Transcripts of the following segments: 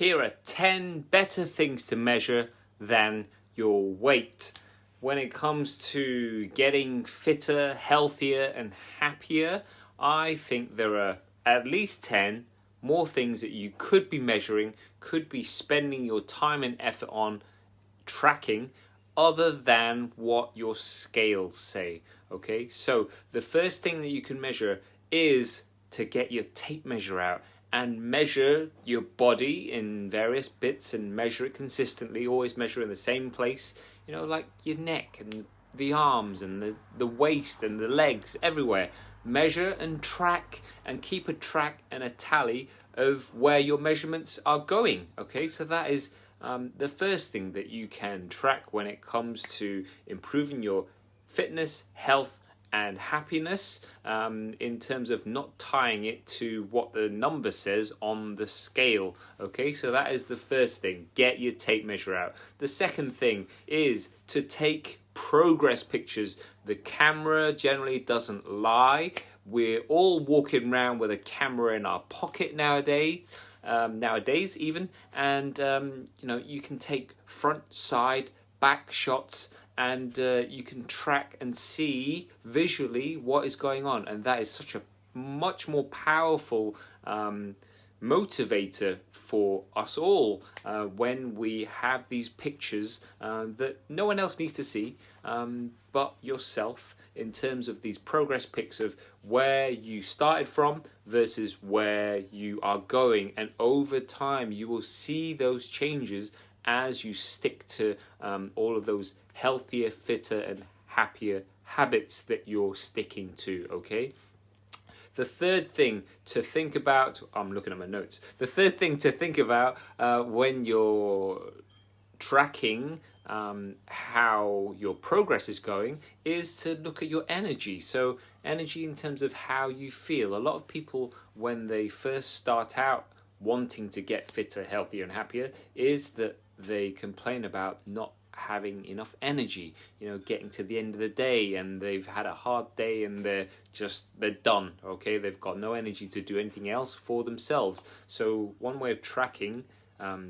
here are 10 better things to measure than your weight. When it comes to getting fitter, healthier and happier, I think there are at least 10 more things that you could be measuring, could be spending your time and effort on tracking other than what your scales say. Okay, so the first thing that you can measure is to get your tape measure out and measure your body in various bits and measure it consistently. Always measure in the same place, you know, like your neck and the arms and the waist and the legs, everywhere. Measure and track and keep a track and a tally of where your measurements are going. Okay, so that is the first thing that you can track when it comes to improving your fitness, health and happiness, in terms of not tying it to what the number says on the scale. Okay, so that is the first thing. Get your tape measure out. The second thing is to take progress pictures. The camera generally doesn't lie. We're all walking around with a camera in our pocket nowadays even, and you know, you can take front, side, back shots, and you can track and see visually what is going on, and that is such a much more powerful motivator for us all when we have these pictures that no one else needs to see but yourself, in terms of these progress pics of where you started from versus where you are going, and over time you will see those changes as you stick to all of those healthier, fitter and happier habits that you're sticking to. Okay, the third thing to think about, I'm looking at my notes, the third thing to think about when you're tracking how your progress is going is to look at your energy. So energy in terms of how you feel. A lot of people, when they first start out wanting to get fitter, healthier and happier, is that they complain about not having enough energy, you know, getting to the end of the day and they've had a hard day and they're done. Okay, they've got no energy to do anything else for themselves. So one way of tracking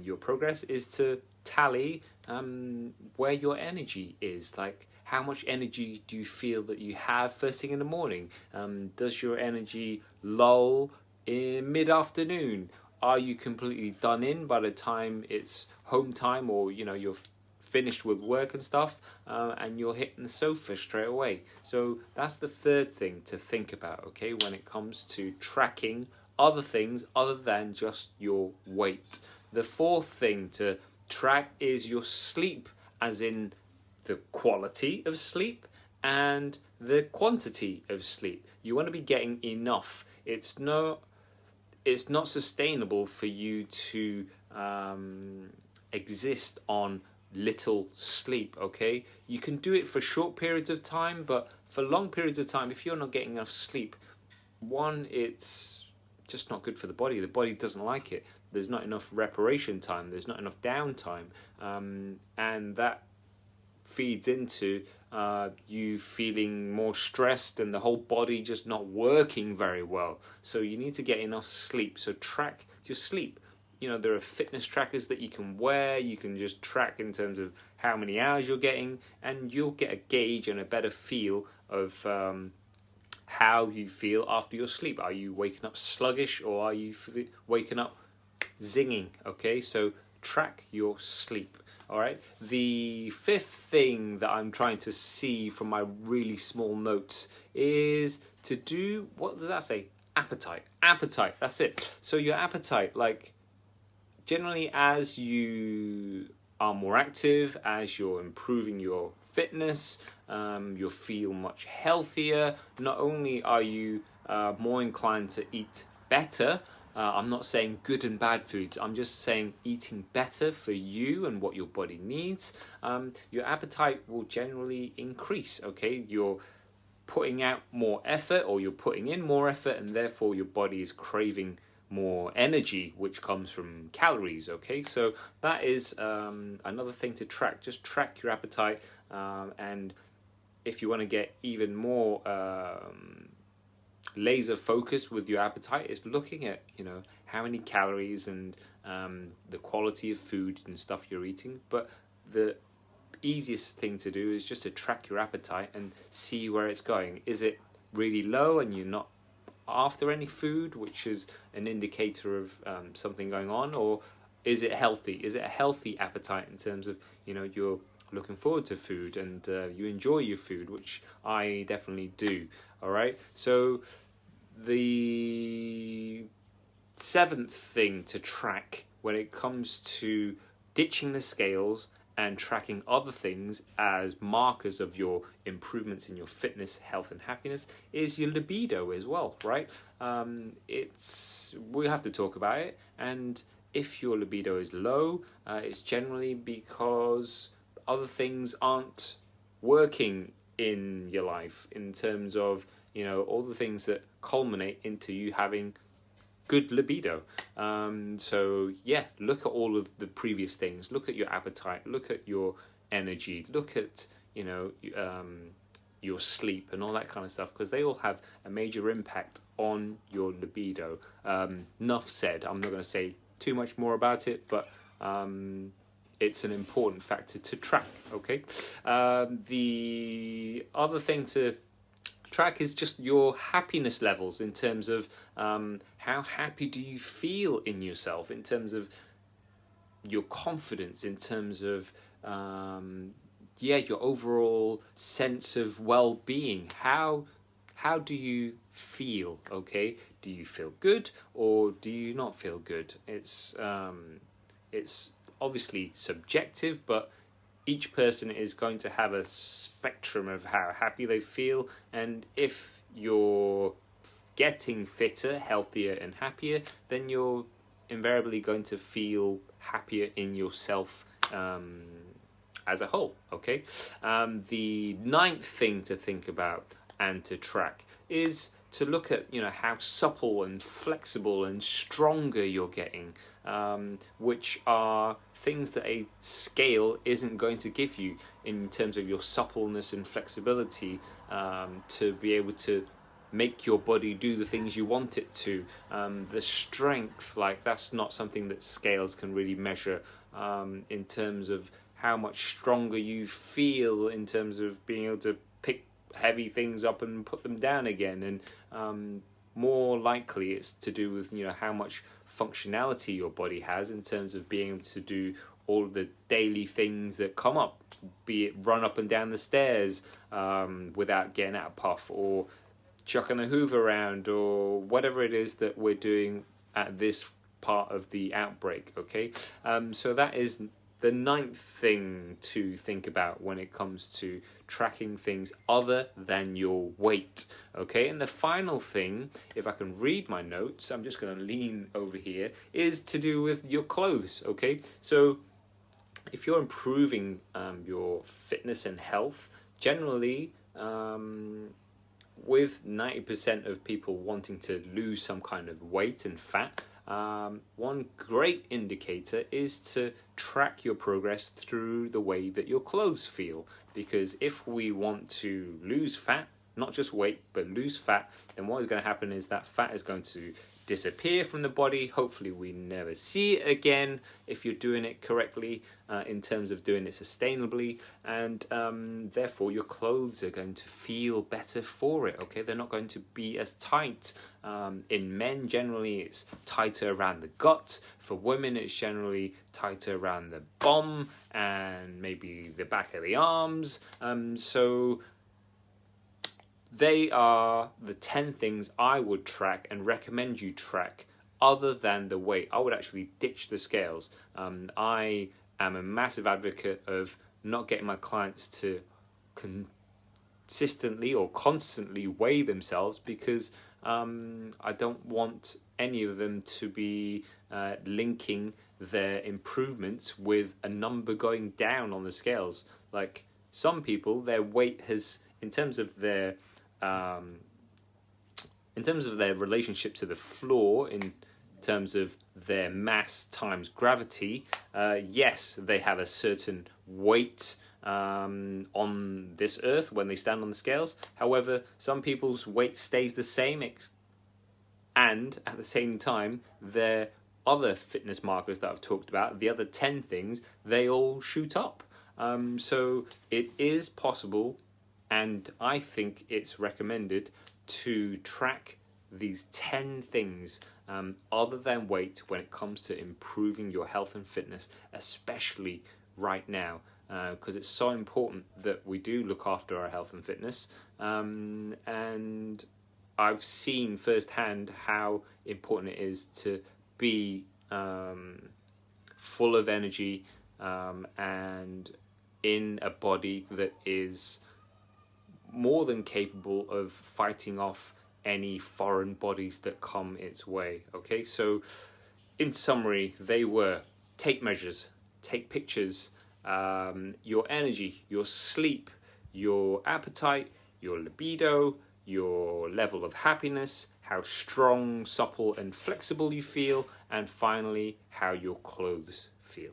your progress is to tally where your energy is. Like, how much energy do you feel that you have first thing in the morning? Does your energy lull in mid-afternoon? Are you completely done in by the time it's home time, or you know, you're finished with work and stuff, and you're hitting the sofa straight away? So that's the third thing to think about, okay, when it comes to tracking other things other than just your weight. The fourth thing to track is your sleep, as in the quality of sleep and the quantity of sleep. You want to be getting enough. It's not sustainable for you to exist on little sleep. Okay, you can do it for short periods of time, but for long periods of time, if you're not getting enough sleep, one, it's just not good for the body. The body doesn't like it. There's not enough reparation time, there's not enough downtime, and that feeds into you feeling more stressed and the whole body just not working very well. So you need to get enough sleep. So track your sleep. You know, there are fitness trackers that you can wear. You can just track in terms of how many hours you're getting, and you'll get a gauge and a better feel of how you feel after your sleep. Are you waking up sluggish, or are you waking up zinging? Okay, so track your sleep. All right, the fifth thing that I'm trying to see from my really small notes is to do, what does that say? Appetite, that's it. So your appetite, like, generally as you are more active, as you're improving your fitness, you'll feel much healthier. Not only are you more inclined to eat better, I'm not saying good and bad foods, I'm just saying eating better for you and what your body needs. Your appetite will generally increase, okay? You're putting out more effort, or you're putting in more effort, and therefore your body is craving more energy, which comes from calories. Okay, so that is another thing to track. Just track your appetite, and if you want to get even more laser focused with your appetite. It's looking at, how many calories and the quality of food and stuff you're eating. But the easiest thing to do is just to track your appetite and see where it's going. Is it really low and you're not after any food, which is an indicator of something going on, or is it healthy? Is it a healthy appetite in terms of, you're looking forward to food and you enjoy your food, which I definitely do. All right. So the seventh thing to track when it comes to ditching the scales and tracking other things as markers of your improvements in your fitness, health, and happiness is your libido as well, right? We have to talk about it, and if your libido is low, it's generally because other things aren't working in your life in terms of, all the things that culminate into you having good libido. So yeah, look at all of the previous things. Look at your appetite, look at your energy, look at, your sleep and all that kind of stuff, because they all have a major impact on your libido. Enough said. I'm not going to say too much more about it, but it's an important factor to track, okay? The other thing to track is just your happiness levels in terms of how happy do you feel in yourself, in terms of your confidence, in terms of your overall sense of well-being. How do you feel, okay? Do you feel good or do you not feel good? It's obviously subjective, but each person is going to have a spectrum of how happy they feel, and if you're getting fitter, healthier, and happier, then you're invariably going to feel happier in yourself as a whole, okay? The ninth thing to think about and to track is to look at, how supple and flexible and stronger you're getting, which are things that a scale isn't going to give you in terms of your suppleness and flexibility, to be able to make your body do the things you want it to. The strength, that's not something that scales can really measure, in terms of how much stronger you feel, in terms of being able to pick heavy things up and put them down again, and more likely it's to do with how much functionality your body has in terms of being able to do all of the daily things that come up, be it run up and down the stairs without getting out of puff, or chucking the hoover around, or whatever it is that we're doing at this part of the outbreak, okay? So that is the ninth thing to think about when it comes to tracking things other than your weight, okay? And the final thing, if I can read my notes, I'm just going to lean over here, is to do with your clothes, okay? So if you're improving your fitness and health, generally, with 90% of people wanting to lose some kind of weight and fat, one great indicator is to track your progress through the way that your clothes feel. Because if we want to lose fat, not just weight, but lose fat, then what is going to happen is that fat is going to disappear from the body. Hopefully we never see it again if you're doing it correctly, in terms of doing it sustainably, and therefore your clothes are going to feel better for it, okay? They're not going to be as tight. In men, generally it's tighter around the gut. For women, it's generally tighter around the bum and maybe the back of the arms. So they are the 10 things I would track and recommend you track other than the weight. I would actually ditch the scales. I am a massive advocate of not getting my clients to consistently or constantly weigh themselves, because I don't want any of them to be linking their improvements with a number going down on the scales. Like some people, their weight has, in terms of their relationship to the floor, in terms of their mass times gravity, yes, they have a certain weight on this earth when they stand on the scales. However, some people's weight stays the same, and at the same time, their other fitness markers that I've talked about, the other 10 things, they all shoot up. So it is possible, and I think it's recommended to track these 10 things other than weight when it comes to improving your health and fitness, especially right now, because it's so important that we do look after our health and fitness. And I've seen firsthand how important it is to be full of energy and in a body that is more than capable of fighting off any foreign bodies that come its way. Okay, so in summary, they were: take measures, take pictures, your energy, your sleep, your appetite, your libido, your level of happiness, how strong, supple and flexible you feel, and finally how your clothes feel.